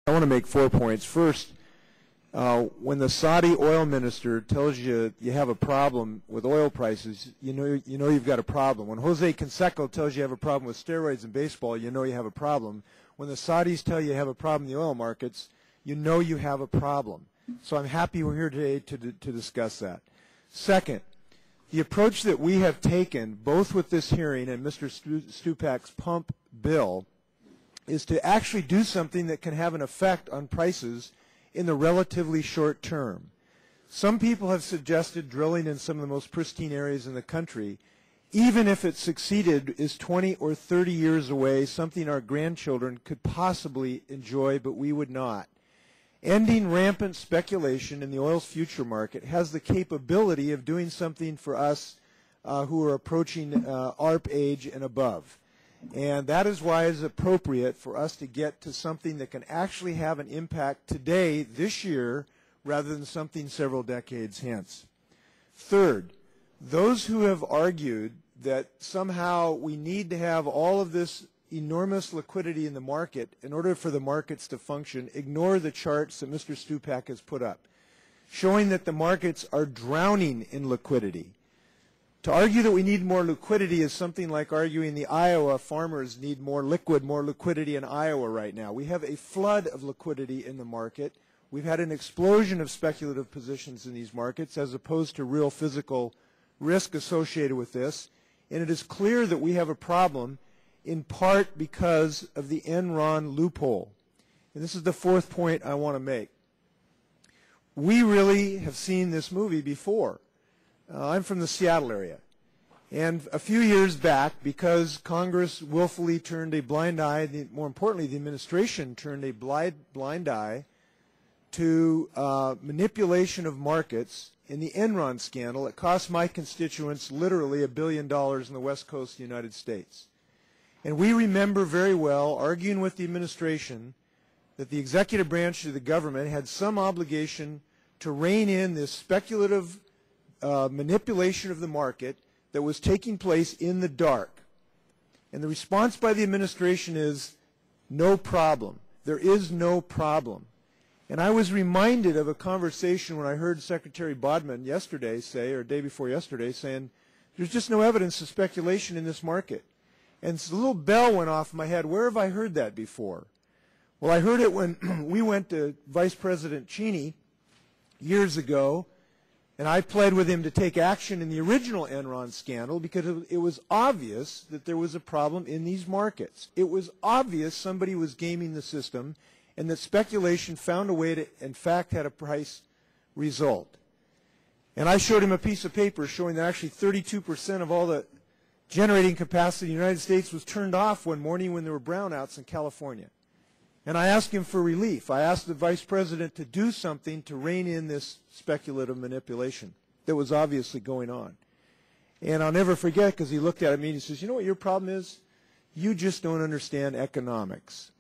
I want to make 4 points. First, when the Saudi oil minister tells you you have a problem with oil prices, you know you've got a problem. When Jose Canseco tells you have a problem with steroids in baseball, you know you have a problem. When the Saudis tell you have a problem in the oil markets, you know you have a problem. So I'm happy we're here today to discuss that. Second, the approach that we have taken, both with this hearing and Mr. Stupak's pump bill, is to actually do something that can have an effect on prices in the relatively short term. Some people have suggested drilling in some of the most pristine areas in the country, even if it succeeded, is 20 or 30 years away, something our grandchildren could possibly enjoy, but we would not. Ending rampant speculation in the oil's future market has the capability of doing something for us who are approaching ARP age and above. And that is why it's appropriate for us to get to something that can actually have an impact today, this year, rather than something several decades hence. Third, those who have argued that somehow we need to have all of this enormous liquidity in the market in order for the markets to function, ignore the charts that Mr. Stupak has put up, showing that the markets are drowning in liquidity. To argue that we need more liquidity is something like arguing the Iowa farmers need more liquidity in Iowa right now. We have a flood of liquidity in the market. We've had an explosion of speculative positions in these markets as opposed to real physical risk associated with this. And it is clear that we have a problem in part because of the Enron loophole. And this is the fourth point I want to make. We really have seen this movie before. I'm from the Seattle area. And a few years back, because Congress willfully turned a blind eye, more importantly, the administration turned a blind eye to manipulation of markets in the Enron scandal, it cost my constituents literally $1 billion in the West Coast of the United States. And we remember very well arguing with the administration that the executive branch of the government had some obligation to rein in this speculative manipulation of the market that was taking place in the dark. And the response by the administration is, no problem. There is no problem. And I was reminded of a conversation when I heard Secretary Bodman yesterday say, or day before yesterday, saying, there's just no evidence of speculation in this market. And so a little bell went off in my head, where have I heard that before? Well, I heard it when we went to Vice President Cheney years ago, and I pled with him to take action in the original Enron scandal because it was obvious that there was a problem in these markets. It was obvious somebody was gaming the system and that speculation found a way to, in fact, had a price result. And I showed him a piece of paper showing that actually 32% of all the generating capacity in the United States was turned off one morning when there were brownouts in California. And I asked him for relief. I asked the vice president to do something to rein in this speculative manipulation that was obviously going on. And I'll never forget, because he looked at me and he says, you know what your problem is? You just don't understand economics.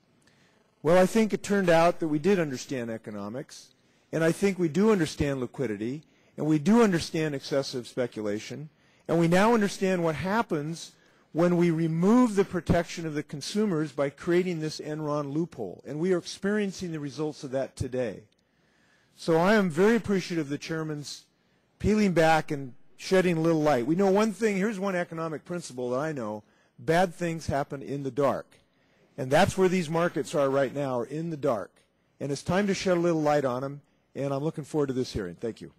Well, I think it turned out that we did understand economics, and I think we do understand liquidity, and we do understand excessive speculation, and we now understand what happens when we remove the protection of the consumers by creating this Enron loophole. And we are experiencing the results of that today. So I am very appreciative of the chairman's peeling back and shedding a little light. We know one thing, here's one economic principle that I know, bad things happen in the dark. And that's where these markets are right now, are in the dark. And it's time to shed a little light on them, and I'm looking forward to this hearing. Thank you.